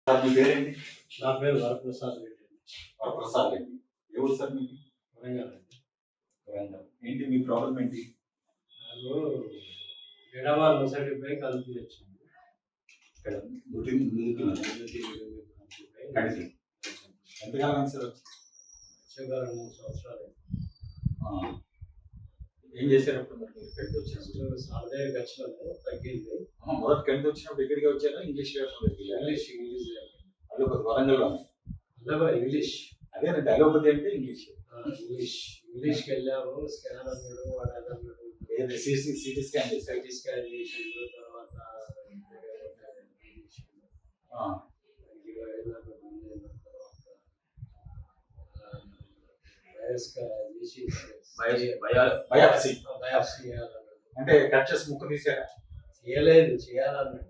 Sir మీ పేరేంటి? నా పేరు వరప్రసాద్ రెడ్డి. వరప్రసాద్ రెడ్డి. ఎవరు సార్ మీకు? వరంగల్ అండి. వరంగల్. ఏంటి మీ ప్రాబ్లం ఏంటి? నాకు ఎడమ నొసటిపై కలుపు వచ్చింది. ఇక్కడ కడిగి ఎంతకాలం సార్ వచ్చి? 3 సంవత్సరాలు. ఏం చేశారు అప్పుడు మరి మీరు కడిగి వచ్చినప్పుడు? సాలదేవి ఖర్చులకు తగ్గింది. మొదటి కడిగి వచ్చినప్పుడు ఎక్కడికి వచ్చారా? ఇంగ్లీష్ ఇంగ్లీష్ అలోపతి వరంగల్లో ఇంగ్లీష్ అదేనండి. అలోపతి అంటే ఇంగ్లీష్కి వెళ్ళాము. స్కాన్ అన్నాడు, వాడు అన్నాడు. సిటీ స్కాన్ చేశారు. సిటీ స్కాన్ చేసిండు. తర్వాత బయాప్సీ అంటే కట్ చేసి ముక్కు తీసారా? చేయాలన్నాడు.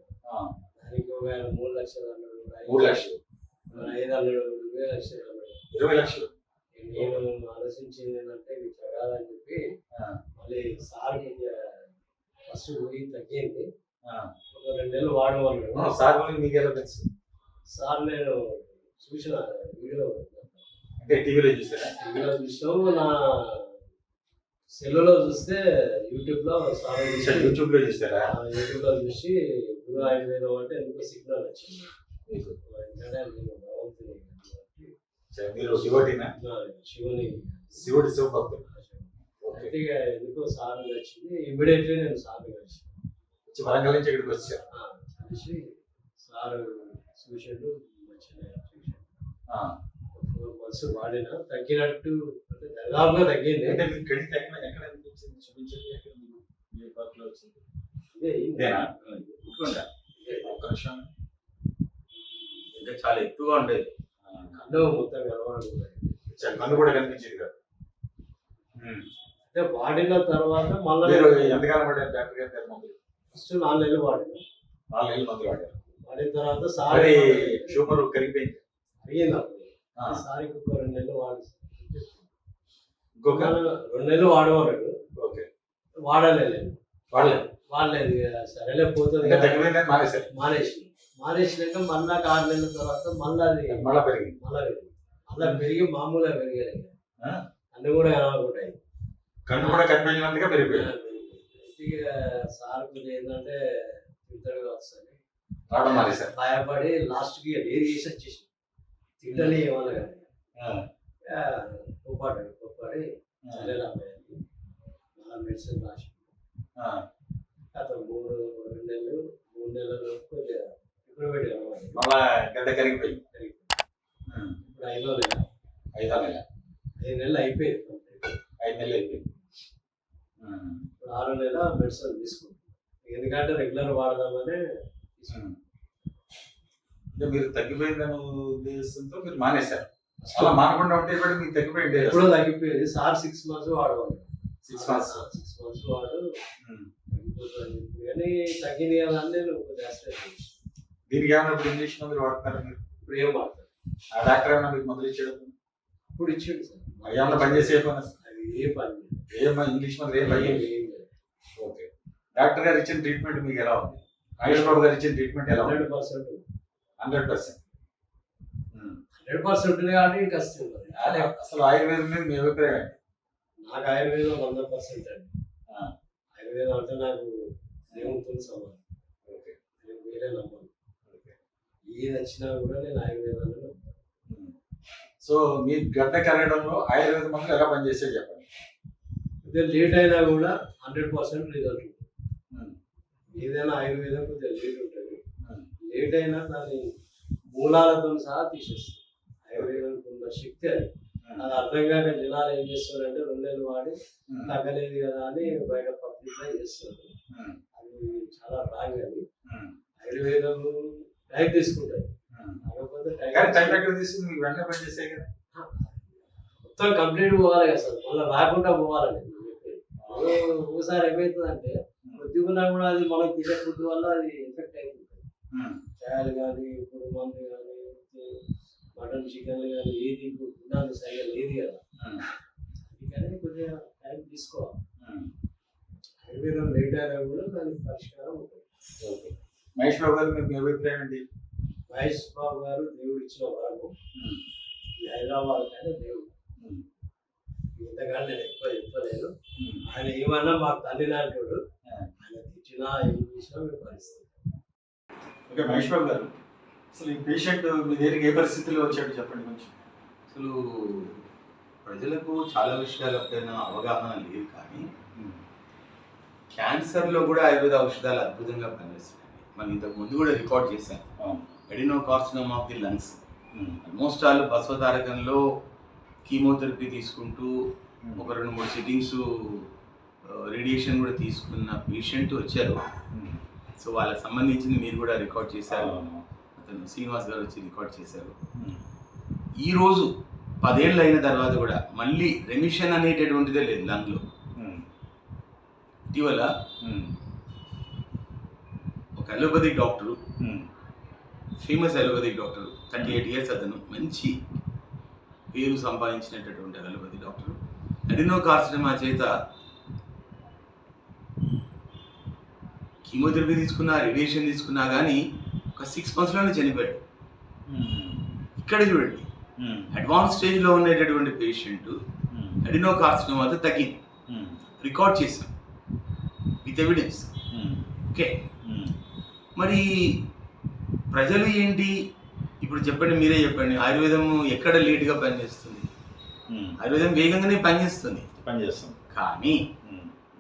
దానికి ఒక 3 లక్షలు అన్నాడు. 3 లక్షలు 5 అన్నాడు. 20 లక్షలు అన్నాడు. 20 లక్షలు. నేను ఆలోచించింది ఏంటంటే ఇది జరగాలని చెప్పి మళ్ళీ సార్ ఫస్ట్ పోయి తగ్గింది. ఒక 2 నెలలు వాడమన్నాడు. సార్ మీకు ఎలా తెలుసు? సార్ నేను చూసిన వీడియో అంటే టీవీలో చూసారా? టీవీలో చూసాము. నా సెల్లులో చూస్తే యూట్యూబ్లో సార్ యూట్యూబ్లో చూసారా? యూట్యూబ్లో చూసి గురు ఆయుర్వేదం అంటే ఎందుకో సిగ్నల్ వచ్చింది. మీరు శివుడినా? శివుడు శివభక్తుడు. అయితే ఎందుకో సార్ వచ్చింది. ఇమ్మీడియట్లీ నేను సార్ కలిసి వరంగల్ నుంచి ఇక్కడికి వచ్చారు. కలిసి సార్ చూసాడు. మంచిగా చూసాడు. 4 months వాడినా తగ్గినట్టు, అంటే దాదాపుగా తగ్గింది. అంటే మీకు క్రెడిట్ ఎక్కడ అనిపించింది? చూపించండి. ఎక్కడ మీ పార్క్లో వచ్చింది? ఒక్క నిమిషం. ఇంకా చాలా ఎక్కువగా ఉండేది. కన్ను మొత్తం కనబడదు. కన్ను కూడా కనిపించేది కాదు. అంటే వాడిన తర్వాత మళ్ళీ ఎంతకాలం పడ్డారు డాక్టర్ గారి మందులు? ఫస్ట్ 4 నెలలు వాడిన. 4 నెలలు మందులు వాడారు. వాడిన తర్వాత సార్ షుగర్ కరిగిపోయింది. అడిగింది అప్పుడు సార్ ఇంకొక 2 నెలలు వాడు. ఇంకొక 2 నెలలు వాడమన్నాడు. ఓకే. వాడలేదు. సరేలే పోతుంది మానేసినాక మళ్ళా 6 నెలల తర్వాత మళ్ళీ అది మళ్ళా పెరిగింది. మళ్ళా పెరిగి మామూలుగా పెరిగాయి. అన్ని కూడా కనబడుకుంటాయి. కన్ను కూడా కనిపించినందుగా పెరిగిపోయింది. ఇక సార్ ఏంటంటే తింటాడుగా వస్తుంది రావడం మానేశారు. భయపడి లాస్ట్కి డైరీ చేసి వచ్చేసి తింటని ఏమన్నా కానీ పొప్పాడి చల్లే మళ్ళీ మెడిసిన్ రాసి అతను 2 నెలలు 3 నెలలు కొద్దిగా ఇప్పుడు పెట్టాను. మళ్ళా గడ్డ కరిగిపోయింది. ఇప్పుడు 5వ నెల 5 నెలలు అయిపోయింది. 5 నెలలు అయిపోయింది. ఇప్పుడు 6వ నెల మెడిసిన్ తీసుకుంటాం. ఎందుకంటే రెగ్యులర్ వాడదామని అంటే మీరు తగ్గిపోయిందని ఉద్దేశంతో మీరు మానేశారు. అలా మానకుండా ఉంటే కూడా మీకు తగ్గిపోయింది. ఎప్పుడో తగ్గిపోయింది. Sir 6 months వాడవాలి. 6 months వాడు కానీ తగ్గింది కదా అని నేను దీనికి ఏమన్నా ఇప్పుడు ఇంగ్లీష్ మందులు వాడతారా మీరు? ఇప్పుడు ఏం వాడతారు? ఆ డాక్టర్ ఏమన్నా మీకు మందులు ఇచ్చాడు? ఇప్పుడు ఇచ్చాడు సార్. ఏమన్నా పనిచేసే పని? అది ఏ పని ఏమన్నా ఇంగ్లీష్ మందులు ఏం పని? ఓకే. డాక్టర్ గారు ఇచ్చిన ట్రీట్మెంట్ మీకు ఎలా ఉంది? ఆయుష్ బాబు గారు ఇచ్చిన ట్రీట్మెంట్ ఎలా ఉంది? 100%. 100% కాబట్టి కష్టం. అదే అసలు ఆయుర్వేదం మీద మీ అభిప్రాయం ఏంటి? నాకు ఆయుర్వేదం 100% అండి. ఆయుర్వేదం అంటే నాకు దేవునితో సమానం. ఓకే. నేను వేరే నమ్మను. ఏది వచ్చినా కూడా నేను ఆయుర్వేదాన్ని నమ్ముతాను. సో మీ గడ్డ కరగడంలో ఆయుర్వేద మందులు ఎలా పనిచేస్తే చెప్పండి. కొద్దిగా లేట్ అయినా కూడా 100% రిజల్ట్ ఉంటుంది. ఏదైనా ఆయుర్వేదం కొద్దిగా లేట్ ఉంటుంది. లేట్ అయినా దాని మూలాలతో సహా తీసేస్తుంది. ఆయుర్వేదానికి ఉన్న శక్తి అది అర్థం కాక జనాలు ఏం చేస్తారంటే 2 నెలలు వాడి తగ్గలేదు కదా అని బయట పబ్లిక్ చేస్తారు. అది చాలా రాంగ్. అది ఆయుర్వేదం టైం తీసుకుంటారు. మొత్తం కంప్లీట్ పోవాలి కదా సార్. మళ్ళీ రాకుండా పోవాలని ఒకసారి ఏమవుతుందంటే కొద్దిగా కూడా అది మనకు తినే ఫుడ్ వల్ల అది ఎఫెక్ట్ అయిపోతుంది. చాయలు కానీ ఇప్పుడు మందు కానీ మటన్ చికెన్ కానీ ఏది తినాలి సరిగా లేదు కదా. అందుకని కొద్దిగా టైం తీసుకోవాలి. ఆయుర్వేదం లేట్ అయినా కూడా దానికి పరిష్కారం ఉంటుంది. మహేష్ బాబు గారు మీ అభిప్రాయం ఏంటి? మహేష్ బాబు గారు దేవుడు ఇచ్చిన వరకు ఈ హైదరాబాద్ కానీ దేవుడు ఇంతకాలం నేను ఎక్కువ చెప్పలేను. ఆయన ఏమన్నా మా తల్లి లాంటి ఆయన తిట్టినా ఏం చేసినా మేము పరిస్థితి. ఓకే మహేష్ బాబు గారు, అసలు ఈ పేషెంట్ మీ దగ్గరికి ఏ పరిస్థితుల్లో వచ్చాడు చెప్పండి కొంచెం. అసలు ప్రజలకు చాలా విషయాలపైన అవగాహన లేదు, కానీ క్యాన్సర్లో కూడా ఆయుర్వేద ఔషధాలు అద్భుతంగా పనిచేస్తున్నాయి. మనం ఇంతకు ముందు కూడా రికార్డ్ చేశాం. Adenocarcinoma of the lungs, almost all బసవతారకంలో కీమోథెరపీ తీసుకుంటూ ఒక 2-3 సిట్టింగ్స్ రేడియేషన్ కూడా తీసుకున్న పేషెంట్ వచ్చారు. సో వాళ్ళకి సంబంధించింది మీరు కూడా రికార్డ్ చేశారు. అతను శ్రీనివాస్ గారు వచ్చి రికార్డ్ చేశారు. ఈరోజు 10 ఏళ్ళు అయిన తర్వాత కూడా మళ్ళీ రెమిషన్ అనేటటువంటిదే లేదు లంగ్లో. ఇటీవల ఒక allopathic doctor, famous allopathic doctor, 38 years, అతను మంచి పేరు సంపాదించినటువంటి అలోపతి డాక్టర్, అడినోకార్సినోమా చేత కీమోథెరపీ తీసుకున్నా, రేడియేషన్ తీసుకున్నా కానీ ఒక 6 monthsలోనే చనిపోయాడు. ఇక్కడ చూడండి, అడ్వాన్స్ స్టేజ్లో ఉండేటటువంటి పేషెంట్ అడినోకార్సినోమాతో తగ్గింది. రికార్డ్ చేసాం విత్ ఎవిడెన్స్. ఓకే, మరి ప్రజలు ఏంటి ఇప్పుడు చెప్పండి, మీరే చెప్పండి. ఆయుర్వేదం ఎక్కడ లేట్గా పనిచేస్తుంది? ఆయుర్వేదం వేగంగానే పనిచేస్తుంది. కానీ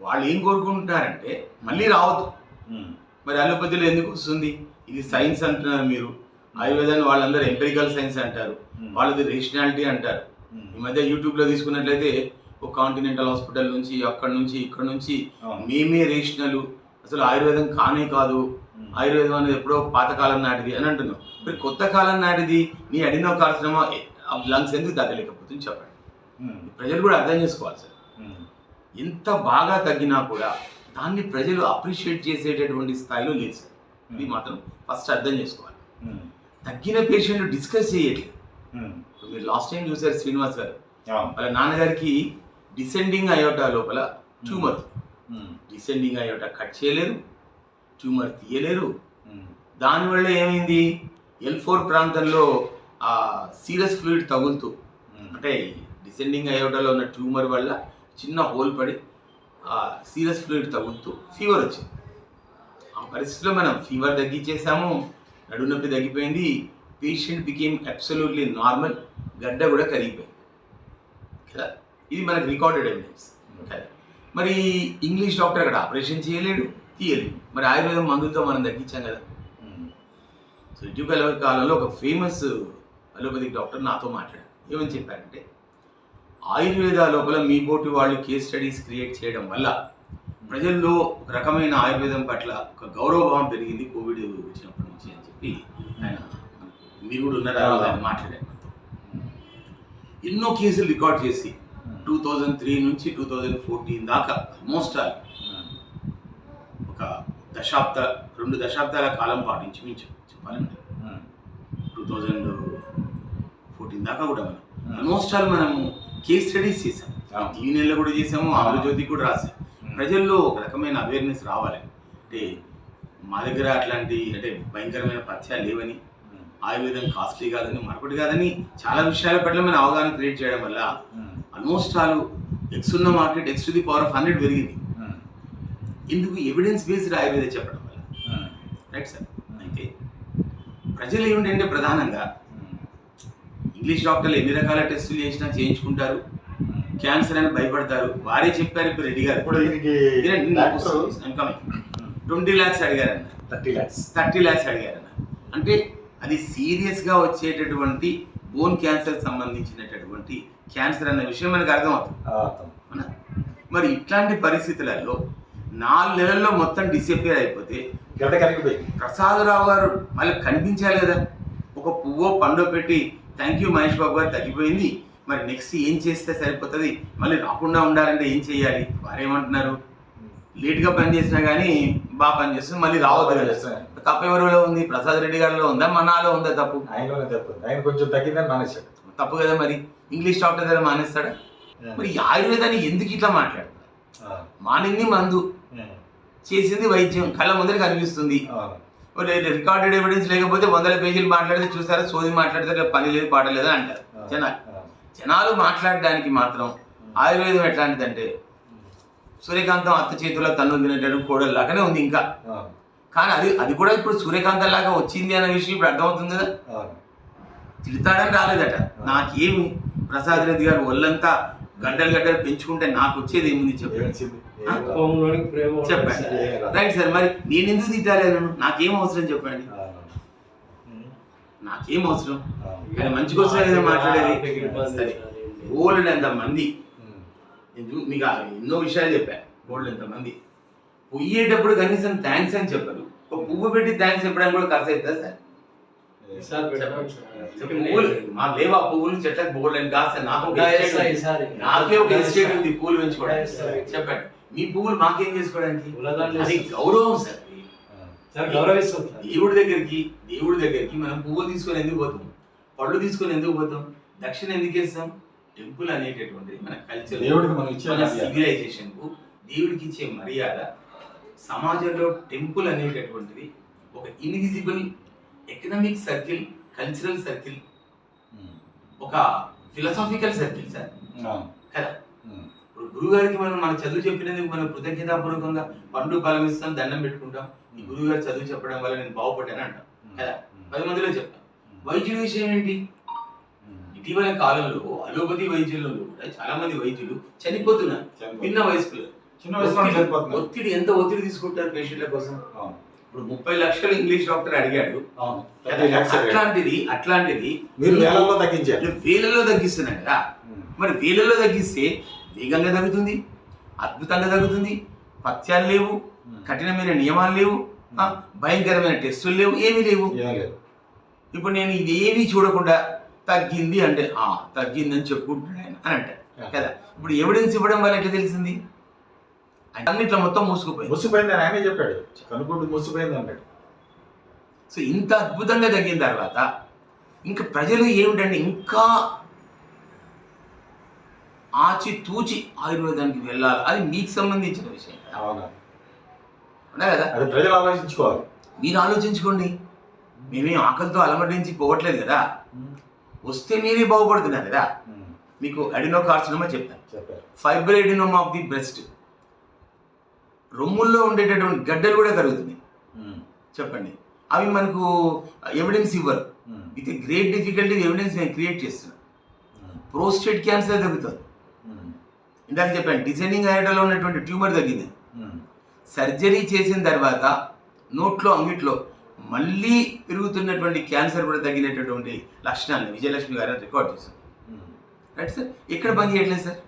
వాళ్ళు ఏం కోరుకుంటున్నారంటే మళ్ళీ రావద్దు. మరి అలోపతిలో ఎందుకు వస్తుంది? ఇది సైన్స్ అంటున్నారు మీరు. ఆయుర్వేదాన్ని వాళ్ళందరూ ఎంపెరికల్ సైన్స్ అంటారు, వాళ్ళది రేషనాలిటీ అంటారు. ఈ మధ్య యూట్యూబ్లో తీసుకున్నట్లయితే ఒక కాంటినెంటల్ హాస్పిటల్ నుంచి, అక్కడ నుంచి, ఇక్కడ నుంచి మేమే రేషనల్, అసలు ఆయుర్వేదం కానే కాదు, ఆయుర్వేదం అనేది ఎప్పుడో పాతకాలం నాటిది అని అంటున్నాం. మరి కొత్త కాలం నాటిది నీ అడినోకార్సినోమా లంగ్స్ ఎందుకు తగ్గలేకపోతుంది చెప్పండి. ప్రజలు కూడా అర్థం చేసుకోవాలి సార్. ఎంత బాగా తగ్గినా కూడా దాన్ని ప్రజలు అప్రిషియేట్ చేసేటటువంటి స్థాయిలో లేదు సార్. ఇది మాత్రం ఫస్ట్ అర్థం చేసుకోవాలి. తగ్గిన పేషెంట్ డిస్కస్ చేయట్లేదు. మీరు లాస్ట్ టైం చూసారు శ్రీనివాస్ గారు, వాళ్ళ నాన్నగారికి డిసెండింగ్ అయోటా లోపల ట్యూమర్, డిసెండింగ్ అయోటా కట్ చేయలేరు, ట్యూమర్ తీయలేరు. దానివల్ల ఏమైంది, L4 ప్రాంతంలో ఆ సీరస్ ఫ్లూయిడ్ తగులుతూ, అంటే డిసెండింగ్ అయోటాలో ఉన్న ట్యూమర్ వల్ల చిన్న హోల్ పడి ఆ సీరస్ ఫ్లూయిడ్ తగులుతూ ఫీవర్ వచ్చింది. ఆ పరిస్థితిలో మనం ఫీవర్ తగ్గించేసాము, నడుము నొప్పి తగ్గిపోయింది, పేషెంట్ బికేమ్ అబ్సల్యూట్లీ నార్మల్, గడ్డ కూడా కరిగిపోయింది కదా. ఇది మనకు రికార్డెడ్ ఎవిడెన్స్ కదా. మరి ఇంగ్లీష్ డాక్టర్ అక్కడ ఆపరేషన్ చేయలేడు, తీయలేడు. మరి ఆయుర్వేదం మందులతో మనం తగ్గించాం కదా. సో ఇటీవల కాలంలో ఒక ఫేమస్ అలోపతిక్ డాక్టర్ నాతో మాట్లాడారు. ఏమని చెప్పారంటే, ఆయుర్వేద లోపల మీ పోటీ వాళ్ళు కేస్ స్టడీస్ క్రియేట్ చేయడం వల్ల ప్రజల్లో ఒక రకమైన ఆయుర్వేదం పట్ల ఒక గౌరవభావం పెరిగింది కోవిడ్ వచ్చినప్పటి నుంచి అని చెప్పి ఆయన, మీరు కూడా ఉన్నారా, ఆయన మాట్లాడారు. ఎన్నో కేసులు రికార్డ్ చేసి 2003 నుంచి 2014 దాకా ఆల్మోస్ట్ ఒక 2 దశాబ్దాల కాలం పాటించి మించు చెప్పాలంటే 2014 దాకా కూడా మనం ఆల్మోస్ట్ మనము కేస్ స్టడీస్ చేసాం. యూనియన్లో కూడా చేసాము, ఆంధ్రజ్యోతి కూడా రాసాం. ప్రజల్లో ఒక రకమైన అవేర్నెస్ రావాలి. అంటే మా దగ్గర అట్లాంటి అంటే భయంకరమైన పథ్యాలు లేవని, ఆయుర్వేదం కాస్ట్లీ కాదని, మరొకటి కాదని, చాలా విషయాల పట్ల మనం అవగాహన క్రియేట్ చేయడం వల్ల ఆల్మోస్ట్ ఎక్స్ ఉన్న మార్కెట్ X⁴100 పెరిగింది. ఎందుకు? ఎవిడెన్స్ బేస్డ్ ఆయుర్వేదం చెప్పడం వల్ల. Right sir. అయితే ప్రజలు ఏమిటంటే ప్రధానంగా ఇంగ్లీష్ డాక్టర్లు ఎన్ని రకాల టెస్టులు చేసినా చేయించుకుంటారు, క్యాన్సర్ అని భయపడతారు. వారే చెప్పారు ఇప్పుడు రెడ్డి గారు, 20 lakhs అడిగారన్న, 30 lakhs అడిగారన్న. అంటే అది సీరియస్గా వచ్చేటటువంటి బోన్ క్యాన్సర్ సంబంధించినటువంటి క్యాన్సర్ అన్న విషయం మనకు అర్థమవుతుంది. మరి ఇట్లాంటి పరిస్థితులలో 4 నెలల్లో మొత్తం డిసపియర్ అయిపోతే ప్రసాదరావు గారు మళ్ళీ కనిపించాలి కదా. ఒక పువ్వో పండో పెట్టి థ్యాంక్ యూ మహేష్ బాబు గారు తగ్గిపోయింది, మరి నెక్స్ట్ ఏం చేస్తే సరిపోతుంది, మళ్ళీ రాకుండా ఉండాలంటే ఏం చేయాలి? వారేమంటున్నారు, లేట్గా పని చేసినా కానీ బాగా పని చేస్తుంది, మళ్ళీ రావద్దు కదా. తప్పు ఎవరిలో ఉంది? ప్రసాద్ రెడ్డి గారిలో ఉందా, మనాలో ఉందా తప్పు? ఆయనలోనే తప్పు. ఆయన కొంచెం తగ్గిందని మానేశాడు. తప్పు కదా. మరి ఇంగ్లీష్ డాక్టర్ దగ్గర మానేస్తాడా? మరి ఆయుర్వేదాన్ని ఎందుకు ఇట్లా మాట్లాడతారు? మానింది మందు, చేసింది వైద్యం, కళ్ళ ముందర కనిపిస్తుంది. రికార్డెడ్ ఎవిడెన్స్ లేకపోతే 100 పేజీలు మాట్లాడితే చూసారా సోది మాట్లాడితే పని లేదు పాట లేదు అంటారు జనాలు మాట్లాడడానికి మాత్రం ఆయుర్వేదం ఎట్లాంటిదంటే సూర్యకాంతం అత్త చేతిలో తన్ను తినేటట్టు కోడలు లాగానే ఉంది ఇంకా. కానీ అది కూడా ఇప్పుడు సూర్యకాంతం లాగా వచ్చింది అనే విషయం ఇప్పుడు అర్థమవుతుంది కదా. తిడతాడని రాలేదట. నాకేమి ప్రసాద్ రెడ్డి గారు ఒళ్ళంతా గడ్డలు పెంచుకుంటే నాకు వచ్చేది ఏముంది చెప్పండి. రైట్ సార్, మరి నేను ఎందుకు తిట్టాలి? నాకేం అవసరం చెప్పండి, నాకేం అవసరం? ఆయన మంచి కోసం ఏదో మాట్లాడేది. ఓల్డ్ ఎంతమంది మీకు ఎన్నో విషయాలు చెప్పాను. ఓల్డ్ ఎంతమంది పొయ్యేటప్పుడు కనీసం థ్యాంక్స్ అని చెప్పరు. ఒక పువ్వు పెట్టి థ్యాంక్స్ చెప్పడానికి కూడా ఖర్చు అవుతుంది సార్. పువ్వులు మాకు లేవా పువ్వులు చెట్లకు బోల్డ్ కాదు. నాకే ఒక ఎస్టేట్ ఉంది పువ్వులు పెంచుకోవడానికి. చెప్పండి, మీ పువ్వులు మాకేం చేసుకోవడానికి? అది గౌరవం సార్. దేవుడి దగ్గరికి మనం పువ్వులు తీసుకొని ఎందుకు పోతాం? పళ్ళు తీసుకొని ఎందుకు పోతాం? దక్షిణ ఎందుకు వేస్తాం? టెంపుల్ అనేటటువంటిది మన కల్చర్, మన సివిలైజేషన్ కు దేవుడికి ఇచ్చే మర్యాద. సమాజంలో టెంపుల్ అనేటటువంటిది ఒక invisible economic circle, cultural circle, ఒక ఫిలాసాఫికల్ సర్కిల్ సార్ కదా. ఇప్పుడు గురువు గారికి మన చదువు చెప్పినందుకు మనం కృతజ్ఞతాపూర్వకంగా పండు ఫలం ఇస్తాం, దండం పెట్టుకుంటాం. ఈ గురువు గారు చదువు చెప్పడం వల్ల నేను బాగుపడ్డాను అంటాం కదా. 10 మందిలో చెప్తాం. వైద్యుడి విషయం ఏంటి? ఇటీవల కాలంలో అలోపతి వైద్యుల్లో కూడా చాలా మంది వైద్యులు చనిపోతున్నారు. చిన్న వయసులో ఒత్తిడి, ఎంత ఒత్తిడి తీసుకుంటారు పేషెంట్ల కోసం. ఇప్పుడు 30 లక్షలు ఇంగ్లీష్ డాక్టర్ అడిగాడు. అట్లాంటిది మీరు వేలలో తగ్గిస్తున్నారు కదా. మరి వేలలో తగ్గిస్తే వేగంగా తగ్గుతుంది, అద్భుతంగా తగ్గుతుంది. పథ్యాలు లేవు, కఠినమైన నియమాలు లేవు, భయంకరమైన టెస్టులు లేవు, ఏమీ లేవు. ఇప్పుడు నేను ఇదేమీ చూడకుండా తగ్గింది అంటే తగ్గిందని చెప్పుకుంటున్నాడు ఆయన అని అంటారు కదా. ఇప్పుడు ఎవిడెన్స్ ఇవ్వడం వల్ల ఎట్లా తెలిసింది? అన్నిట్లో మొత్తం మూసుకుపోయింది అని ఆయన చెప్పాడు. కనుక్కుంటూ మూసిపోయింది అన్నాడు. సో ఇంత అద్భుతంగా తగ్గిన తర్వాత ఇంకా ప్రజలు ఏమిటంటే ఇంకా ఆచితూచి ఆయుర్వేదానికి వెళ్ళాలి. అది మీకు సంబంధించిన విషయం కదా. అది ప్రజలు ఆలోచించుకోవాలి. మీరు ఆలోచించుకోండి. మేమేం ఆకలితో అలమటించి పోవట్లేదు కదా. వస్తే మీరే బాగుపడుతున్నారు కదా. మీకు అడినోకార్సినోమా చెప్పాను, ఫైబ్రోయిడినోమా ఆఫ్ ది బ్రెస్ట్, రొమ్ముల్లో ఉండేటటువంటి గడ్డలు కూడా కరుగుతున్నాయి. చెప్పండి, అవి మనకు ఎవిడెన్స్ ఇవ్వరు. విత్ గ్రేట్ డిఫికల్టీ ఎవిడెన్స్ నేను క్రియేట్ చేస్తున్నాను. ప్రోస్టేట్ క్యాన్సర్ తగ్గుతుంది. ఇందాక చెప్పాను, డిసెండింగ్ అయోటాలో ఉన్నటువంటి ట్యూమర్ తగ్గింది. సర్జరీ చేసిన తర్వాత నోట్లో అంగిట్లో మళ్ళీ పెరుగుతున్నటువంటి క్యాన్సర్ కూడా తగ్గినటువంటి లక్షణాలను విజయలక్ష్మి గారిని రికార్డ్ చేశారు. రైట్ సార్, ఎక్కడ పని చేయట్లేదు సార్,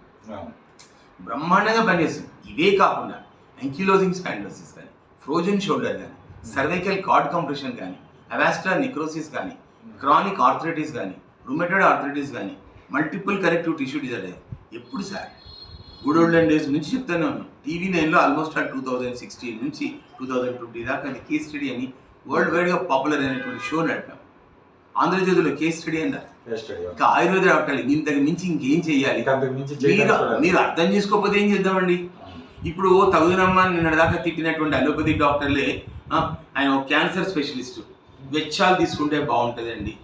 బ్రహ్మాండంగా పనిచేస్తుంది. ఇవే కాకుండా యాంకిలోజింగ్ స్పాండిలోసిస్ కానీ, ఫ్రోజన్ షోల్డర్ కానీ, సర్వైకల్ కార్డ్ కంప్రెషన్ కానీ, అవాస్కులర్ నెక్రోసిస్ కానీ, క్రానిక్ ఆర్థరైటిస్ కానీ, రుమటైడ్ ఆర్థరైటిస్ కానీ, మల్టిపుల్ కరెక్టివ్ టిష్యూ డిజార్డర్. ఎప్పుడు సార్ గుడ్ ఓల్డెన్ డేస్ నుంచి చెప్తానే ఉన్నాను. TV9లో ఆల్మోస్ట్ 2016 నుంచి 2020 దాకా అది కేస్ స్టడీ అని వరల్డ్ వైడ్గా పాపులర్ అయినటువంటి షో నడిపాం. ఆంధ్రజ్యోతిలో కేస్ స్టడీ అన్నారు. ఇంకా ఆయుర్వేద డాక్టర్లు ఇంతకు మించి ఇంకేం చేయాలి? మీరు అర్థం చేసుకోకపోతే ఏం చేద్దామండి? ఇప్పుడు తగుదనమ్మా నిన్న దాకా తిట్టినటువంటి అలోపతి డాక్టర్లే ఆయన ఒక క్యాన్సర్ స్పెషలిస్టు. వెచ్చాలు తీసుకుంటే బాగుంటుందండి,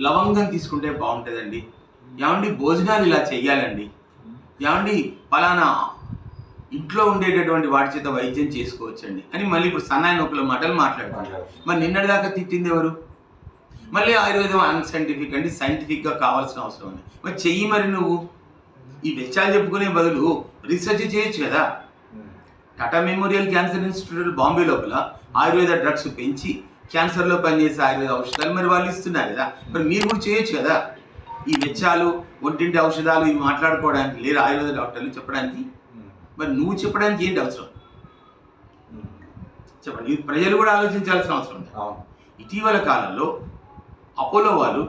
లవంగం తీసుకుంటే బాగుంటుందండి, ఏమండి భోజనాలు ఇలా చెయ్యాలండి, ఏమండి పలానా ఇంట్లో ఉండేటటువంటి వాటి చేత వైద్యం చేసుకోవచ్చండి అని మళ్ళీ ఇప్పుడు సన్నాయి నొప్పుల మాటలు మాట్లాడుతున్నారు. మరి నిన్నటి దాకా తిట్టింది ఎవరు? మళ్ళీ ఆయుర్వేదం అన్సైంటిఫిక్ అండి, సైంటిఫిక్గా కావాల్సిన అవసరం ఉంది. మరి చెయ్యి. మరి నువ్వు ఈ వెచ్చాలు చెప్పుకునే బదులు రీసెర్చ్ చేయొచ్చు కదా. Tata memorial cancer institute Bombay లోపల ఆయుర్వేద డ్రగ్స్ పెంచి క్యాన్సర్లో పనిచేసే ఆయుర్వేద ఔషధాలు మరి వాళ్ళు ఇస్తున్నారు కదా. మరి మీరు కూడా చేయొచ్చు కదా. ఈ వెచ్చాలు, ఒంటింటి ఔషధాలు ఇవి మాట్లాడుకోవడానికి లేరు ఆయుర్వేద డాక్టర్లు చెప్పడానికి. మరి నువ్వు చెప్పడానికి ఏంటి అవసరం చెప్పండి. ప్రజలు కూడా ఆలోచించాల్సిన అవసరం ఉంది. ఇటీవల కాలంలో అపోలో వాళ్ళు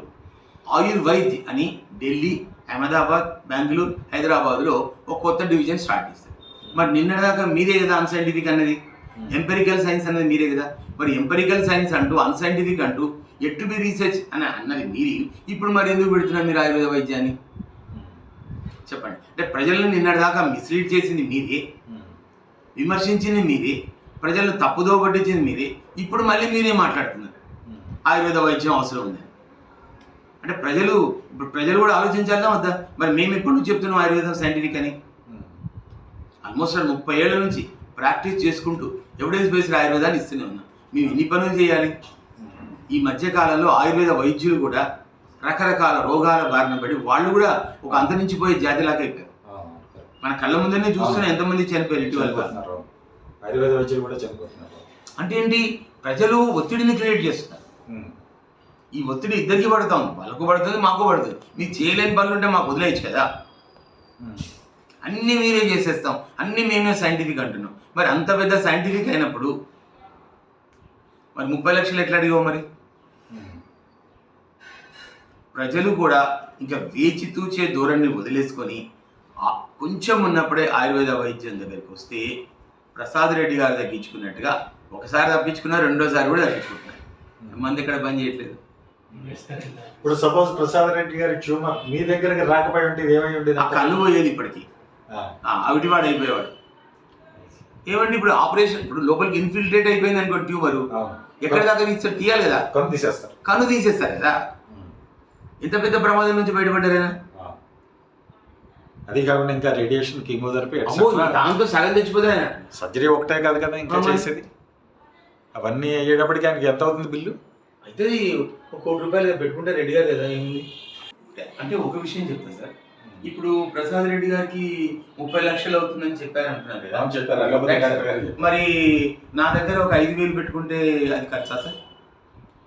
ఆయుర్వైద్య అని ఢిల్లీ, అహ్మదాబాద్, బెంగళూరు, హైదరాబాద్లో ఒక కొత్త డివిజన్ స్టార్ట్ చేస్తారు. మరి నిన్నటిదాకా మీరే కదా అన్సైంటిఫిక్ అన్నది, ఎంపెరికల్ సైన్స్ అన్నది మీరే కదా. మరి ఎంపెరికల్ సైన్స్ అంటూ అన్సైంటిఫిక్ అంటూ ఎట్ టు బి రీసెర్చ్ అని అన్నది మీరు. ఇప్పుడు మరి ఎందుకు పెడుతున్నారు మీరు ఆయుర్వేద వైద్యాన్ని? చెప్పండి. అంటే ప్రజలను నిన్నటిదాకా మిస్లీడ్ చేసింది మీరే, విమర్శించింది మీరే, ప్రజలను తప్పుదో పట్టించింది మీరే. ఇప్పుడు మళ్ళీ మీరే మాట్లాడుతున్నారు ఆయుర్వేద వైద్యం అవసరం ఉంది అంటే. ప్రజలు కూడా ఆలోచించాలా వద్దా? మరి మేము ఎప్పటి నుంచి చెప్తున్నాం ఆయుర్వేదం సైంటిఫిక్ అని? ఆల్మోస్ట్ 30 ఏళ్ల నుంచి ప్రాక్టీస్ చేసుకుంటూ ఎవిడెన్స్ బేస్డ్ ఆయుర్వేదాన్ని ఇస్తూనే ఉన్నాం. మేము ఎన్ని పనులు చేయాలి? ఈ మధ్యకాలంలో ఆయుర్వేద వైద్యులు కూడా రకరకాల రోగాల బారిన పడి వాళ్ళు కూడా ఒక అంతరించిపోయే జాతిలాగా అయిపోయారు. మన కళ్ళ ముందరనే చూస్తున్నా ఎంతమంది చనిపోయారు ఇటీవల. ఆయుర్వేద వైద్యులు కూడా చనిపోతున్నారు. అంటే ఏంటి? ప్రజలు ఒత్తిడిని క్రియేట్ చేస్తున్నారు. ఈ ఒత్తిడి ఇద్దరికి పడతాం, వాళ్ళకు పడుతుంది, మాకు పడుతుంది. మీరు చేయలేని పనులు ఉంటే మాకు వదిలేయచ్చు కదా. అన్నీ మీరే చేసేస్తాం, అన్నీ మేమే సైంటిఫిక్ అంటున్నాం. మరి అంత పెద్ద సైంటిఫిక్ అయినప్పుడు మరి 30 లక్షలు ఎట్లా అడిగావు? మరి ప్రజలు కూడా ఇంకా వేచి తూచే ధోరణిని వదిలేసుకొని కొంచెం ఉన్నప్పుడే ఆయుర్వేద వైద్యం దగ్గరికి వస్తే ప్రసాద్ రెడ్డి గారు తగ్గించుకున్నట్టుగా ఒకసారి తప్పించుకున్నా, రెండోసారి కూడా తప్పించుకుంటున్నారు. మంది ఇక్కడ పని చేయట్లేదు. ఇప్పుడు సపోజ్ ప్రసాద్ రెడ్డి గారి ట్యూమర్ మీ దగ్గరికి రాకపోయి ఉంటే ఏమై ఉండేది? కన్ను పోయేది ఇప్పటికి, అవిటివాడు అయిపోయేవాడు. ఏమండి ఇప్పుడు ఆపరేషన్, ఇప్పుడు లోపలికి ఇన్ఫిల్ట్రేట్ అయిపోయింది అనుకో ట్యూమరు, ఎక్కడ దాకా తీస్తారు? తీయాలి కదా, కన్ను తీసేస్తారు కదా. ఎంత పెద్ద ప్రమాదం నుంచి బయటపడ్డారైనా. అది కాకుండా ఇంకా రేడియేషన్, కీమోథెరపీ, దాంతో సగం తెచ్చిపోతే సర్జరీ ఒకటే కాదు కదా ఇంకా చేసేది. అవన్నీ అయ్యేటప్పటికి ఆయనకి ఎంత అవుతుంది బిల్లు? అయితే 1 కోటి రూపాయలు పెట్టుకుంటే రెడ్డి గారు కదా ఏముంది అంటే. ఒక విషయం చెప్తాను సార్, ఇప్పుడు ప్రసాద్ రెడ్డి గారికి 30 లక్షలు అవుతుందని చెప్పారు అంటున్నారు కదా. చెప్పారు. మరి నా దగ్గర ఒక 5,000 పెట్టుకుంటే అది ఖర్చా సార్?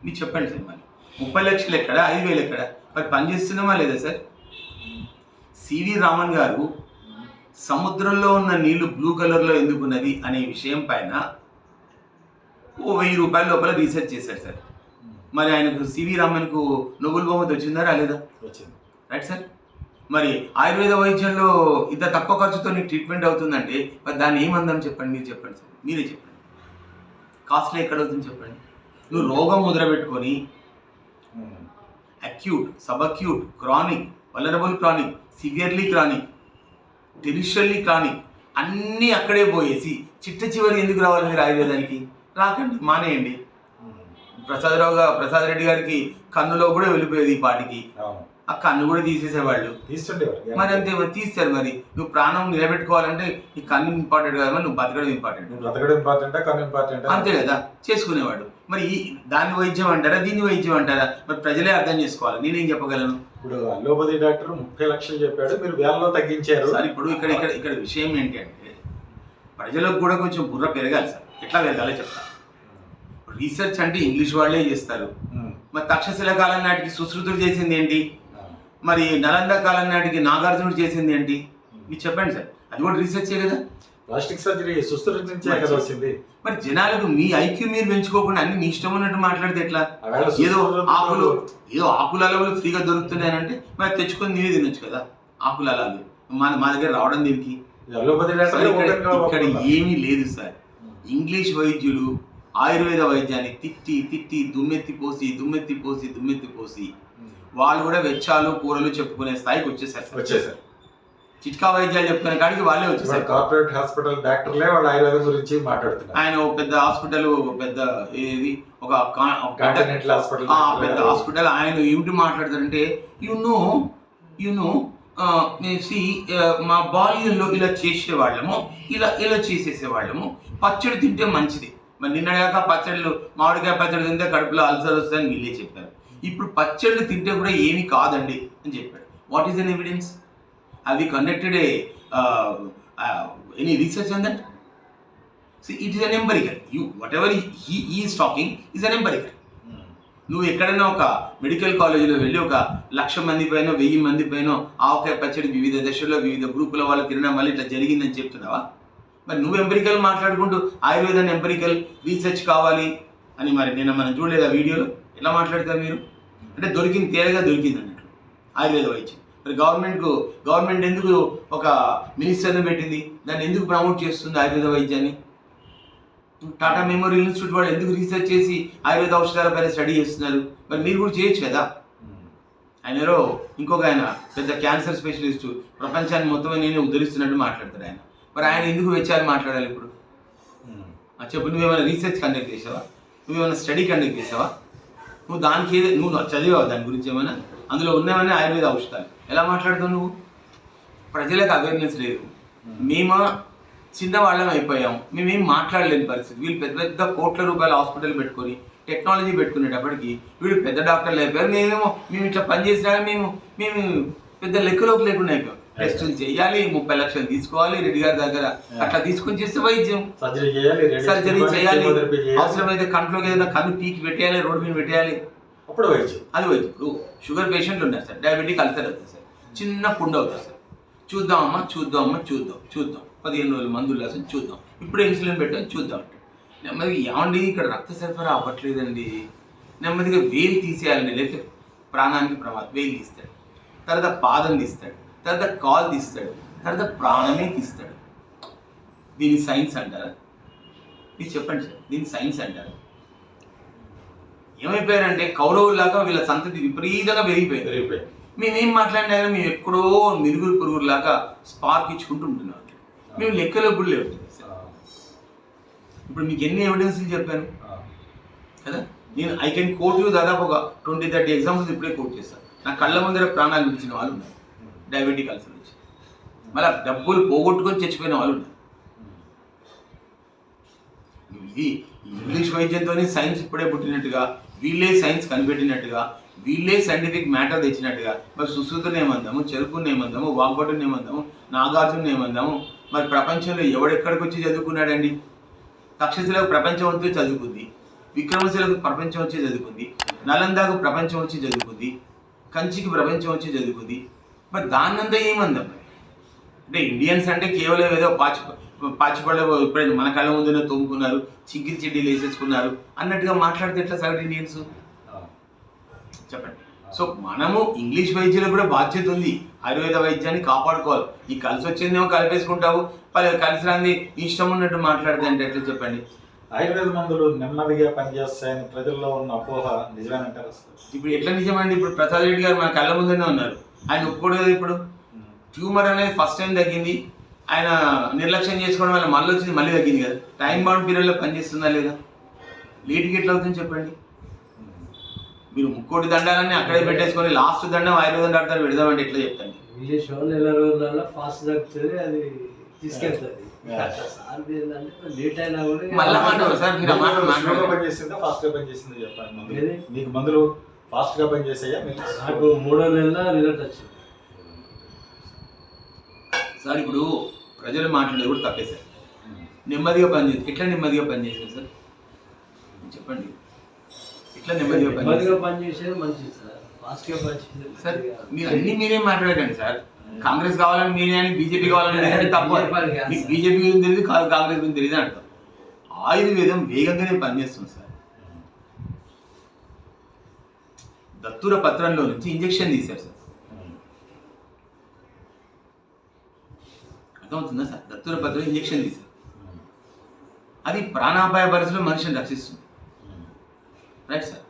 మీరు చెప్పండి సార్. మరి 30 లక్షలు ఎక్కడ, 5,000 ఎక్కడ? మరి పని చేస్తున్నామా లేదా సార్? సివి రామన్ గారు సముద్రంలో ఉన్న నీళ్లు బ్లూ కలర్లో ఎందుకున్నది అనే విషయం పైన 1,000 రూపాయల లోపల రీసెర్చ్ చేశారు సార్. మరి ఆయనకు సివి రామన్కు నోబెల్ బహుమతి వచ్చిందా రాలేదా? వచ్చింది. Right sir. మరి ఆయుర్వేద వైద్యంలో ఇంత తక్కువ ఖర్చుతో నీకు ట్రీట్మెంట్ అవుతుందంటే మరి దాన్ని ఏమందాం చెప్పండి, మీరు చెప్పండి సార్, మీరే చెప్పండి. కాస్ట్లీ ఎక్కడ అవుతుంది చెప్పండి. నువ్వు రోగం ముద్రపెట్టుకొని acute, sub acute, chronic, vulnerable chronic, severely chronic, tertially chronic అన్నీ అక్కడే పోయేసి చిట్ట చివరి ఎందుకు రావాలి మీరు ఆయుర్వేదానికి? రాకండి, మానేయండి. ప్రసాద్ రెడ్డి గారికి కన్నులో కూడా వెళ్ళిపోయేది ఈ పాటికి, ఆ కన్ను కూడా తీసేసేవాళ్ళు. మరి అంతే, తీస్తారు. మరి నువ్వు ప్రాణం నిలబెట్టుకోవాలంటే ఈ కన్ను ఇంపార్టెంట్ కదా, మరి నువ్వు బతకడం ఇంపార్టెంట్, అంతే కదా చేసుకునేవాడు. మరి దాన్ని వైద్యం అంటారా, దీన్ని వైద్యం అంటారా? మరి ప్రజలే అర్థం చేసుకోవాలి, నేనేం చెప్పగలను. ఇప్పుడు అల్లోపతి డాక్టర్ 30 లక్షలు చెప్పాడు, మీరు వేలలో తగ్గించారు సార్. ఇప్పుడు ఇక్కడ విషయం ఏంటి అంటే ప్రజలకు కూడా కొంచెం బుర్ర పెరగాలి సార్. ఎట్లా పెరగాలో చెప్తాను. రీసెర్చ్ అంటే ఇంగ్లీష్ వాళ్ళే చేస్తారు. మరి తక్షశిల కాలం నాటికి సుశ్రుతుడు చేసింది ఏంటి? మరి నలంద కాలం నాటికి నాగార్జునుడు చేసింది ఏంటి? మీరు చెప్పండి సార్. అది కూడా రీసెర్చే కదా. ప్లాస్టిక్ సర్జరీ సుశ్రుతి నుంచే కదా వచ్చింది. మరి జనాలకు మీ ఐక్యూ మీరు పెంచుకోకుండా అన్ని మీ ఇష్టం ఉన్నట్టు మాట్లాడితే ఎట్లా? ఏదో ఆకుల అలవులు ఫ్రీగా దొరుకుతున్నాయనంటే మరి తెచ్చుకొని నీవే తినొచ్చు కదా ఆకుల అలాగే. మా దగ్గర రావడం దీనికి ఇక్కడ ఏమీ లేదు సార్. ఇంగ్లీష్ వైద్యులు ఆయుర్వేద వైద్యాన్ని తిట్టి దుమ్మెత్తి పోసి వాళ్ళు కూడా వెచ్చాలు కూరలు చెప్పుకునే స్థాయికి వచ్చేసారు. చిట్కా వైద్యాలు చెప్పుకునే కాడికి వాళ్ళే వచ్చేసారు. కార్పొరేట్ హాస్పిటల్ డాక్టర్లే వాళ్ళ ఆయుర్వేదం గురించి మాట్లాడుతున్నారు. ఆయన ఒక పెద్ద హాస్పిటల్, పెద్ద పెద్ద హాస్పిటల్, ఆయన ఏమిటి మాట్లాడతారంటే యునో మా బాల్యంలో ఇలా చేసేవాళ్ళము, ఇలా చేసేసేవాళ్ళము, పచ్చడి తింటే మంచిది. మరి నిన్నగాక పచ్చళ్ళు, మామిడికాయ పచ్చడి తింటే కడుపులో అల్సర్ వస్తుందని వీళ్ళే చెప్పారు. ఇప్పుడు పచ్చళ్ళు తింటే కూడా ఏమీ కాదండి అని చెప్పాడు. What is an evidence? Have we conducted any research on that? See, it is an empirical. Whatever he is talking is an empirical. నువ్వు ఎక్కడైనా ఒక మెడికల్ కాలేజీలో వెళ్ళి 1,00,000 మంది పైన 1,000 మంది పైన ఆవకాయ పచ్చడి వివిధ దశల్లో వివిధ గ్రూపుల వాళ్ళు తినడం వల్ల ఇట్లా జరిగిందని చెప్తున్నావా? మరి నువ్వు ఎంపెరికల్ మాట్లాడుకుంటూ ఆయుర్వేదాన్ని ఎంపెరికల్ రీసెర్చ్ కావాలి అని మరి మనం చూడలేదు ఆ వీడియోలో. ఎలా మాట్లాడతారు మీరు? అంటే తేలిగా దొరికింది అన్నట్లు ఆయుర్వేద వైద్యం. మరి గవర్నమెంట్ ఎందుకు ఒక మినిస్టర్ని పెట్టింది? దాన్ని ఎందుకు ప్రమోట్ చేస్తుంది ఆయుర్వేద వైద్యాన్ని? టాటా మెమోరియల్ ఇన్స్టిట్యూట్ వాళ్ళు ఎందుకు రీసెర్చ్ చేసి ఆయుర్వేద ఔషధాలపైన స్టడీ చేస్తున్నారు? మరి మీరు కూడా చేయొచ్చు కదా. ఆయన ఇంకొక ఆయన పెద్ద క్యాన్సర్ స్పెషలిస్టు, ప్రపంచాన్ని మొత్తం నేనే ఉద్ధరిస్తున్నట్టు మాట్లాడతాడు ఆయన. మరి ఆయన ఎందుకు వెచ్చాలి మాట్లాడాలి ఇప్పుడు? చెప్పు, నువ్వేమైనా రీసెర్చ్ కండక్ట్ చేసావా? నువ్వేమైనా స్టడీ కండక్ట్ చేసావా? నువ్వు దానికి నువ్వు చదివావు దాని గురించి ఏమైనా? అందులో ఉన్నవన్నీ ఆయుర్వేద ఔషధాలు. ఎలా మాట్లాడుతావు నువ్వు? ప్రజలకు అవేర్నెస్ లేదు. మేము చిన్నవాళ్ళం అయిపోయాం, మేమేం మాట్లాడలేని పరిస్థితి. వీళ్ళు పెద్ద పెద్ద కోట్ల రూపాయల హాస్పిటల్ పెట్టుకొని టెక్నాలజీ పెట్టుకునేటప్పటికి వీళ్ళు పెద్ద డాక్టర్లు అయిపోయారు. మేము ఇట్లా పని చేసినా మేము పెద్ద లెక్కలోకి లేకుండా అయిపోయాం. టెస్టులు చేయాలి, 30 లక్షలు తీసుకోవాలి రెడ్డి గారి దగ్గర, అట్లా తీసుకొని చేస్తే వైద్యం. సర్జరీ చేయాలి, అవసరమైతే కంట్లోకి ఏదైనా కన్ను పీకి పెట్టేయాలి, రోడ్డు మీద పెట్టేయాలి, అప్పుడు వైద్యం. అది వైద్యం. ఇప్పుడు షుగర్ పేషెంట్లు ఉన్నారు సార్, డయాబెటిక్ అల్సర్ అవుతుంది సార్, చిన్న పుండు అవుతుంది సార్. చూద్దాం 15 రోజులు మందులు రాసి చూద్దాం, ఇప్పుడు ఇన్సులిన్ పెట్టాం చూద్దాం. నెమ్మదిగా ఏమండి ఇక్కడ రక్త సరఫరా అవ్వట్లేదండి, నెమ్మదిగా వేలు తీసేయాలండి, లేకపోతే ప్రాణానికి ప్రమాదం. వేలు తీస్తాడు, తర్వాత పాదం తీస్తాడు, తర్వాత కాల్ తీస్తాడు, తర్వాత ప్రాణమే తీస్తాడు. దీన్ని సైన్స్ అంటారా? మీరు చెప్పండి సార్, దీన్ని సైన్స్ అంటారా? ఏమైపోయారంటే కౌరవులాగా వీళ్ళ సంతతి విపరీతంగా పెరిగిపోయింది. మేమేం మాట్లాడినా కానీ మేము ఎక్కడో మిరుగురు పురుగురులాగా స్పార్క్ ఇచ్చుకుంటూ ఉంటున్నాం. మేము లెక్కలో కూడా లేవు సార్. ఇప్పుడు మీకు ఎన్ని ఎవిడెన్స్లు చెప్పాను కదా, నేను ఐ కెన్ కోట్ యూ దాదాపు ఒక 20-30 ఎగ్జాంపుల్స్ ఇప్పుడే కోట్ చేస్తాను. నా కళ్ళ ముందర ప్రాణాలు విడిచిన వాళ్ళు ఉన్నారు డయాబెటిక్ అల్సర్ నుంచి, మళ్ళీ డబ్బులు పోగొట్టుకొని చచ్చిపోయిన వాళ్ళు ఉన్నారు. ఇది ఇంగ్లీష్ వైద్యంతోనే సైన్స్ ఇప్పుడే పుట్టినట్టుగా, వీళ్ళే సైన్స్ కనిపెట్టినట్టుగా, వీళ్ళే సైంటిఫిక్ మ్యాటర్ తెచ్చినట్టుగా, మరి సుశ్రుతుని ఏమందాము, చెరుకుని ఏమందాము, వాగ్భటుని ఏమందాము, నాగార్జుని ఏమందాము. మరి ప్రపంచంలో ఎవడెక్కడికి వచ్చి చదువుకున్నాడండి? తక్షశిలకు ప్రపంచం వచ్చి చదువుకుంది, విక్రమశిలకు ప్రపంచం వచ్చి చదువుకుంది, నలందాకు ప్రపంచం వచ్చి చదువుకుంది, కంచికి ప్రపంచం వచ్చి చదువుకుంది. మరి దాన్నంతా ఏమందాం? మరి అంటే ఇండియన్స్ అంటే కేవలం ఏదో పాచిపళ్ళ ఇప్పుడైనా మన కళ్ళ ముందునే తోముకున్నారు, చిగ్గిరి చెడ్డీలు వేసేసుకున్నారు అన్నట్టుగా మాట్లాడితే ఎట్లా సగటు ఇండియన్స్? చెప్పండి. సో మనము ఇంగ్లీష్ వైద్యులకు కూడా బాధ్యత ఉంది, ఆయుర్వేద వైద్యాన్ని కాపాడుకోవాలి. ఈ కలిసి వచ్చిందేమో కలిపేసుకుంటావు, కలిసి రాంది ఇష్టం ఉన్నట్టు మాట్లాడితే అంటే ఎట్లా చెప్పండి? ఆయుర్వేద మందులు నెమ్మదిగా పనిచేస్తాయని ప్రజల్లో ఉన్న అపోహ నిజమేనంటారు అసలు? ఇప్పుడు ఎట్లా నిజమండి? ఇప్పుడు ప్రసాద్ రెడ్డి గారు మన కళ్ళ ముందునే ఉన్నారు, ఆయన ఒప్పుకోడు కదా. ఇప్పుడు ట్యూమర్ అనేది ఫస్ట్ టైం తగ్గింది, ఆయన నిర్లక్ష్యం చేసుకోవడం వల్ల మళ్ళీ వచ్చింది, మళ్ళీ తగ్గింది కదా. టైం బౌండ్ పీరియడ్లో పనిచేస్తుందా లేదా? లేట్కి ఎట్లా అవుతుంది చెప్పండి? మీరు 3 దండాలన్నీ అక్కడే పెట్టేసుకొని లాస్ట్ దండం ఆయుర్వేదం డాక్టర్ పెడదామంటే ఎట్లా చెప్తాను? ఇంగ్లీష్ నెల రోజులలో ఫాస్ట్ తగ్గుతుంది, అది తీసుకెళ్తుంది. లేట్ అయినా కూడా మళ్ళీ మాట సార్, మీరు స్లోగా పనిచేసిందా ఫాస్ట్ గా పనిచేసిందా చెప్పండి. మీకు మందులు ఫాస్ట్ గా పనిచేసాయా? నాకు 3వ నెలలో రిజల్ట్ వచ్చింది సార్. ఇప్పుడు ప్రజలు మాట్లాడేది కూడా తప్పే సార్. నెమ్మదిగా పనిచేసి ఎట్లా నెమ్మదిగా పనిచేసారు సార్ చెప్పండి? ఎట్లా నెమ్మదిగా పనిచేసేది మంచిది సార్, ఫాస్ట్ గా పనిచేసేది సార్. మీరు అన్ని మీరేం మాట్లాడకండి సార్. కాంగ్రెస్ కావాలని మీరే అని, బీజేపీ కావాలని తప్పు. మీకు బీజేపీ గురించి తెలియదు, కాంగ్రెస్ గురించి తెలియదు అంటారు. ఆయుర్వేదం వేగంగానే పనిచేస్తుంది సార్. దత్తూర పత్రంలో నుంచి ఇంజెక్షన్ తీశారు సార్, అర్థమవుతుందా సార్? దత్తూర పత్రం ఇంజెక్షన్ తీశారు, అది ప్రాణాపాయ పరిస్థితుల్లో మనిషిని రక్షిస్తుంది, రైట్ సార్.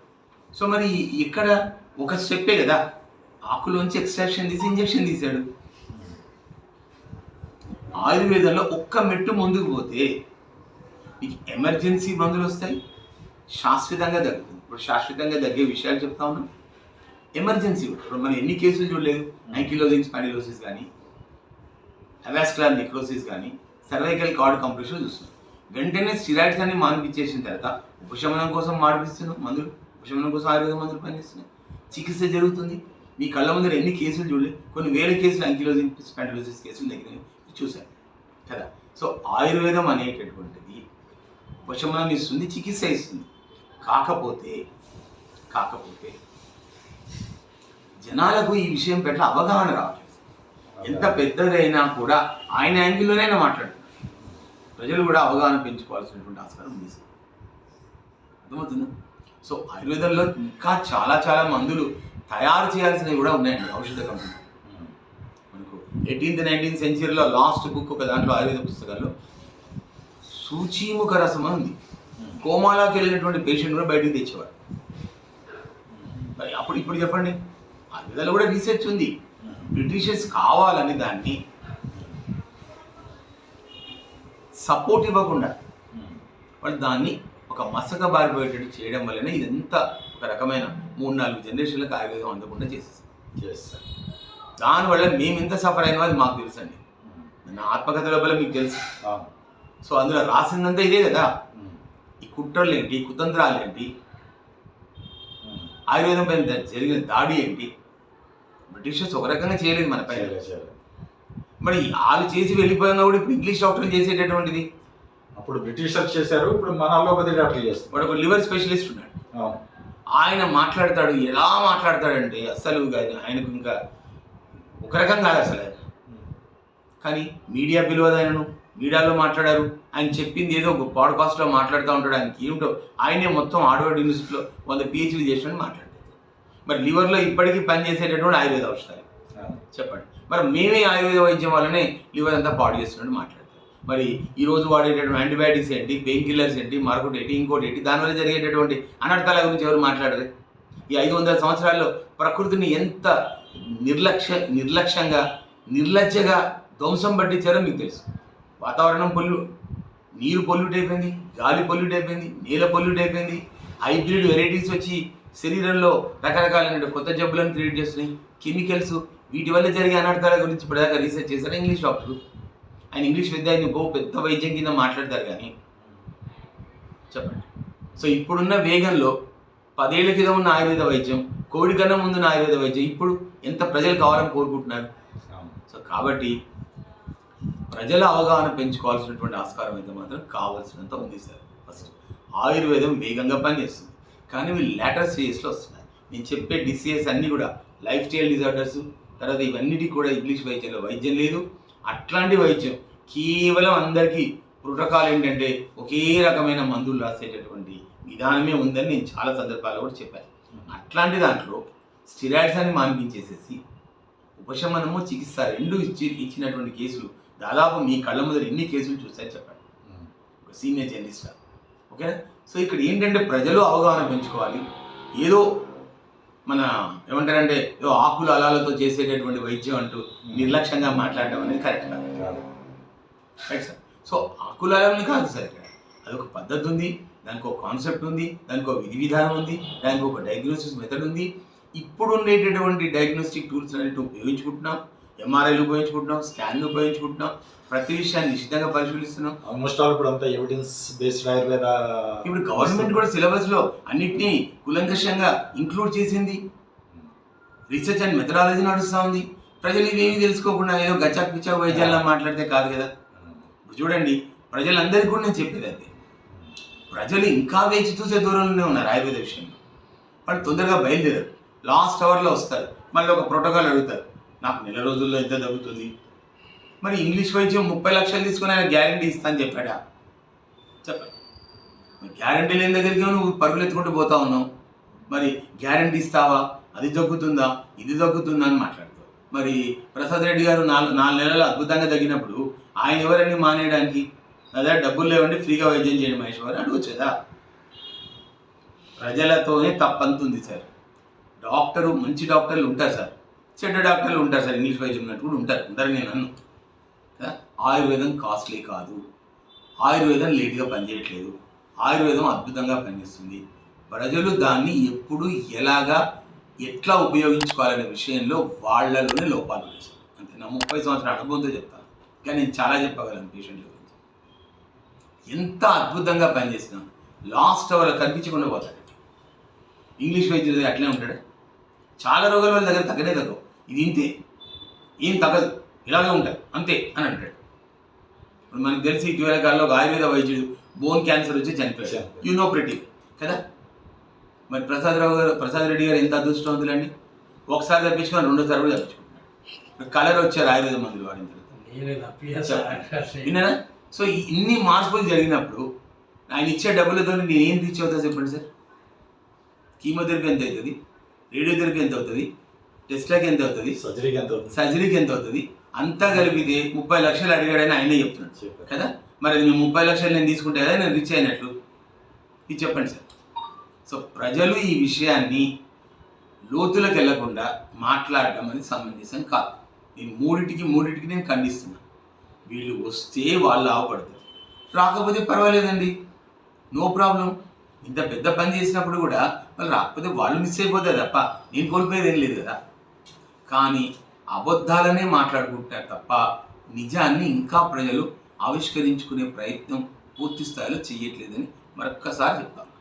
సో మరి ఇక్కడ ఒక స్టెప్పే కదా, ఆకులోంచి ఎక్స్ట్రాక్షన్ తీసి ఇంజెక్షన్ తీశాడు. ఆయుర్వేదంలో ఒక్క మెట్టు ముందుకు పోతే మీకు ఎమర్జెన్సీ మందులు వస్తాయి, శాశ్వతంగా తగ్గుతుంది. ఇప్పుడు శాశ్వతంగా తగ్గే విషయాలు చెప్తా ఉన్నాం. ఎమర్జెన్సీ ఇప్పుడు మనం ఎన్ని కేసులు చూడలేదు, యాంకిలోజింగ్ స్పాండిలోసిస్ కానీ, అవాస్కులర్ నెక్రోసిస్ కానీ, సర్వైకల్ కార్డ్ కంప్రెషన్ చూస్తున్నాం. వెంటనే స్టిరాయిడ్స్ అన్ని మానిపించేసిన తర్వాత ఉపశమనం కోసం మాడిపిస్తున్నాం మందులు, ఉపశమనం కోసం ఆయుర్వేద మందులు పనిచేస్తున్నాయి, చికిత్స జరుగుతుంది. మీ కళ్ళ ముందర ఎన్ని కేసులు చూడలేదు, కొన్ని వేల కేసులు యాంకిలోజింగ్ స్పాండిలోసిస్ కేసులు దగ్గర చూశారు కదా. సో ఆయుర్వేదం అనేటటువంటిది ఉపశమనం ఇస్తుంది, చికిత్స ఇస్తుంది. కాకపోతే జనాలకు ఈ విషయం పట్ల అవగాహన రావట్లేదు. ఎంత పెద్దదైనా కూడా ఆయన యాంగిల్లోనైనా మాట్లాడుతున్నారు. ప్రజలు కూడా అవగాహన పెంచుకోవాల్సినటువంటి ఆస్కారం ఉంది సార్, అర్థమవుతుందా? సో ఆయుర్వేదంలో ఇంకా చాలా చాలా మందులు తయారు చేయాల్సినవి కూడా ఉన్నాయండి. ఔషధ కంపెనీ మనకు 18th 19th సెంచరీలో లాస్ట్ బుక్ ఒక దాంట్లో ఆయుర్వేద పుస్తకాల్లో సూచీముఖ రసం అని ఉంది. కోమాలోకి వెళ్ళినటువంటి పేషెంట్ కూడా బయటకు తెచ్చేవాడు. అప్పుడు ఇప్పుడు చెప్పండి, ఆయుర్వేదాల్లో కూడా రీసెర్చ్ ఉంది. బ్రిటిషర్స్ కావాలని దాన్ని సపోర్ట్ ఇవ్వకుండా వాళ్ళు దాన్ని ఒక మసక బారిపోయేటట్టు చేయడం వల్లనే ఇదంతా ఒక రకమైన 3-4 జనరేషన్లకు ఆయుర్వేదం అందకుండా చేసేసారు. దానివల్ల మేము ఎంత సఫర్ అయినా అది మాకు తెలుసు అండి. నా ఆత్మకథ లోపల మీకు తెలుసు. సో అందులో రాసిందంతా ఇదే కదా. ఈ కుట్రలు ఏంటి, కుతంత్రాలు ఏంటి, ఆయుర్వేదం పైన జరిగిన దాడి ఏంటి, బ్రిటిషర్స్ ఒక రకంగా చేయలేదు మన పైన. మరి వాళ్ళు చేసి వెళ్ళిపోయినా కూడా ఇప్పుడు ఇంగ్లీష్ డాక్టర్లు చేసేటటువంటిది. అప్పుడు బ్రిటిషర్స్ చేశారు, ఇప్పుడు మన అలోపతి డాక్టర్లు చేస్తారు. వాడు ఒక లివర్ స్పెషలిస్ట్ ఉన్నాడు. ఆయన మాట్లాడతాడు, ఎలా మాట్లాడతాడంటే అసలు ఆయనకు ఇంకా ఒక రకం కాదు అసలు ఆయన. కానీ మీడియా పిలవదు ఆయనను, మీడియాలో మాట్లాడారు. ఆయన చెప్పింది ఏదో ఒక పాడ్కాస్ట్లో మాట్లాడుతూ ఉంటాడు. ఆయనకి ఏమిటో ఆయనే మొత్తం హార్వర్డ్ యూనివర్సిటీలో 100 PhD చేసినట్టు మాట్లాడతారు. మరి లివర్లో ఇప్పటికీ పనిచేసేటటువంటి ఆయుర్వేద ఔషధాలు చెప్పండి. మరి మేమే ఆయుర్వేద వైద్యం వల్లనే లివర్ అంతా పాడు చేస్తున్నట్టు మాట్లాడతారు. మరి ఈరోజు వాడేటటువంటి యాంటీబయాటిక్స్ ఏంటి, పెయిన్ కిల్లర్స్ ఏంటి, మరొకటి ఏంటి, ఇంకోటి ఏంటి, దానివల్ల జరిగేటటువంటి అనర్థాల గురించి ఎవరు మాట్లాడరు. ఈ 500 సంవత్సరాల్లో ప్రకృతిని ఎంత నిర్లక్ష్యంగా ధ్వంసం పట్టించారో మీకు తెలుసు. వాతావరణం నీరు పొల్యూట్ అయిపోయింది, గాలి పొల్యూట్ అయిపోయింది, నేల పొల్యూట్ అయిపోయింది. హైబ్రిడ్ వెరైటీస్ వచ్చి శరీరంలో రకరకాలైన కొత్త జబ్బులను క్రియేట్ చేస్తున్నాయి. కెమికల్స్, వీటి వల్ల జరిగే అనర్థాల గురించి ఇప్పటిదాకా రీసెర్చ్ చేశారు ఇంగ్లీష్ డాక్టరు. ఆయన ఇంగ్లీష్ విద్యాన్ని పెద్ద వైద్యం కింద మాట్లాడతారు కానీ చెప్పండి. సో ఇప్పుడున్న వేగంలో 10 ఏళ్ల క్రితం ఉన్న ఆయుర్వేద వైద్యం, కోవిడ్ కన్నా ముందున్న ఆయుర్వేద వైద్యం ఇప్పుడు ఎంత ప్రజలు కావాలని కోరుకుంటున్నారు. సో కాబట్టి ప్రజల అవగాహన పెంచుకోవాల్సినటువంటి ఆస్కారం అయితే మాత్రం కావాల్సినంత ఉంది సార్. ఫస్ట్ ఆయుర్వేదం వేగంగా పనిచేస్తుంది, కానీ వీళ్ళు లేటర్ స్టేజెస్లో వస్తున్నాయి. నేను చెప్పే డిసీజెస్ అన్నీ కూడా లైఫ్ స్టైల్ డిజార్డర్స్, తర్వాత ఇవన్నిటికీ కూడా ఇంగ్లీష్ వైద్యంలో వైద్యం లేదు. అట్లాంటి వైద్యం కేవలం అందరికీ ప్రోటోకాల్ ఏంటంటే ఒకే రకమైన మందులు రాసేటటువంటి విధానమే ఉందని నేను చాలా సందర్భాల్లో కూడా చెప్పాను. అట్లాంటి దాంట్లో స్టిరాయిడ్స్ అని మాన్పించేసేసి ఉపశమనము, చికిత్స రెండు ఇచ్చినటువంటి కేసులు దాదాపు మీ కళ్ళ ముందర ఎన్ని కేసులు చూస్తారో చెప్పండి, ఒక సీనియర్ జర్నలిస్ట్గా. ఓకేనా? సో ఇక్కడ ఏంటంటే ప్రజలు అవగాహన పెంచుకోవాలి. ఏదో మన ఏమంటారంటే ఏదో ఆకులు అలాలతో చేసేటటువంటి వైద్యం అంటూ నిర్లక్ష్యంగా మాట్లాడడం అనేది కరెక్ట్ కాదు. Right sir. సో ఆకులు అలాలని కాదు సార్, ఇక్కడ అదొక పద్ధతి ఉంది, దానికి ఒక కాన్సెప్ట్ ఉంది, దానికి ఒక విధి విధానం ఉంది, దానికి ఒక డయాగ్నోసిస్ మెథడ్ ఉంది. ఇప్పుడు ఉండేటటువంటి డయాగ్నోస్టిక్ టూల్స్ అనేవి ఉపయోగించుకుంటున్నాం, ఎంఆర్ఐలు ఉపయోగించుకుంటున్నాం, స్కాన్లు ఉపయోగించుకుంటున్నాం, ప్రతి విషయాన్ని నిశ్చితంగా పరిశీలిస్తున్నాం. ఆల్మోస్ట్ ఆల్ ఇప్పుడు అంతా ఎవిడెన్స్ బేస్డ్ ఆయుర్వేద. ఇప్పుడు గవర్నమెంట్ కూడా సిలబస్లో అన్నిటినీ కులంకషంగా ఇంక్లూడ్ చేసింది. రీసెర్చ్ అండ్ మెథడాలజీ నడుస్తూ ఉంది. ప్రజలు ఇవేమి తెలుసుకోకుండా ఏదో గచ్చాక్ పిచ్చాక్ వైద్యాల్లో మాట్లాడితే కాదు కదా. ఇప్పుడు చూడండి, ప్రజలందరికీ కూడా నేను చెప్పేది అదే, ప్రజలు ఇంకా వేచి చూసే దూరంలోనే ఉన్నారు ఆయుర్వేద విషయంలో. వాళ్ళు తొందరగా బయలుదేరారు, లాస్ట్ అవర్లో వస్తారు, మళ్ళీ ఒక ప్రోటోకాల్ అడుగుతారు, నాకు నెల రోజుల్లో ఎంత తగ్గుతుంది. మరి ఇంగ్లీష్ వైద్యం 30 లక్షలు తీసుకుని ఆయన గ్యారంటీ ఇస్తా అని చెప్పాడా? చెప్పండి. గ్యారంటీ లేని దగ్గరికి నువ్వు పరుగులు ఎత్తుకుంటూ పోతా ఉన్నావు. మరి గ్యారంటీ ఇస్తావా, అది తగ్గుతుందా, ఇది తగ్గుతుందా అని మాట్లాడతావు. మరి ప్రసాద్ రెడ్డి గారు 4 నెలలు అద్భుతంగా తగ్గినప్పుడు ఆయన ఎవరని మానేయడానికి? అదే డబ్బులు లేవండి, ఫ్రీగా వైద్యం చేయండి మహేష్ గారు అడగచ్చు కదా. ప్రజలతోనే తప్పంతుంది సార్. మంచి డాక్టర్లు ఉంటారు సార్, చెడ్డ డాక్టర్లు ఉంటారు సార్, ఇంగ్లీష్ వైద్యం ఉన్నట్టు కూడా ఉంటారు, ఉంటారని నేను అన్ను. ఆయుర్వేదం కాస్ట్లీ కాదు, ఆయుర్వేదం లేట్గా పనిచేయట్లేదు, ఆయుర్వేదం అద్భుతంగా పనిచేస్తుంది. ప్రజలు దాన్ని ఎప్పుడు ఎట్లా ఉపయోగించుకోవాలనే విషయంలో వాళ్ళలోనే లోపాలు ఉన్నాయి. అంతే, నా 30 సంవత్సరాల అనుభవంతో చెప్తాను, కానీ నేను చాలా చెప్పగలను పేషెంట్ల గురించి. ఎంత అద్భుతంగా పనిచేసినా లాస్ట్ అవర్లో కనిపించకుండా పోతాడు. ఇంగ్లీష్ వైద్యుల అట్లే ఉంటాడు. చాలా రోగాల వాళ్ళ దగ్గర తగ్గనే తగ్గవు, ఇది ఇంతే, ఏం తగ్గదు, ఇలాగే ఉంటుంది అంతే అని అంటాడు. ఇప్పుడు మనకు తెలిసి ఇటీవల కాలంలో ఒక ఆయుర్వేద వైద్యుడు బోన్ క్యాన్సర్ వచ్చి చనిపోయాడు, యూనో ప్రెటీ కదా. మరి ప్రసాద్ రెడ్డి గారు ఎంత అదృష్టవంతులండి, ఒకసారి తప్పించుకొని 2వ సారి కూడా తప్పించుకుంటున్నాడు. కలర్ వచ్చారు ఆయుర్వేద మందులు వాడిన తర్వాత, విన్నారా? సో ఇన్ని మార్పులు జరిగినప్పుడు ఆయన ఇచ్చే డబ్బులతో నేను ఏం రీచ్ అవుతా చెప్పండి సార్. కీమోథెరపీ ఎంత అవుతుంది, రేడియోథెరపీ ఎంత అవుతుంది, టెస్ట్లకి ఎంత అవుతుంది, సర్జరీకి ఎంత అవుతుంది, అంతా కలిపితే 30 లక్షలు అడిగాడని ఆయనే చెప్తున్నాడు కదా. మరి నేను 30 లక్షలు నేను తీసుకుంటే కదా నేను రిచ్ అయినట్లు, ఇది చెప్పండి సార్. సో ప్రజలు ఈ విషయాన్ని లోతులకు వెళ్లకుండా మాట్లాడడం అనేది సమంజసం కాదు. నేను మూడిటికి నేను ఖండిస్తున్నాను. వీళ్ళు వస్తే వాళ్ళు ఆవపడతారు, రాకపోతే పర్వాలేదండి. No problem. ఇంత పెద్ద పని చేసినప్పుడు కూడా వాళ్ళు రాకపోతే వాళ్ళు మిస్ అయిపోతారు తప్ప నేను కోల్పోయేది ఏం లేదు కదా. కానీ అబద్ధాలనే మాట్లాడుకుంటున్నారు తప్ప నిజాన్ని ఇంకా ప్రజలు ఆవిష్కరించుకునే ప్రయత్నం పూర్తి స్థాయిలో చెయ్యట్లేదని మరొక్కసారి చెప్తాను.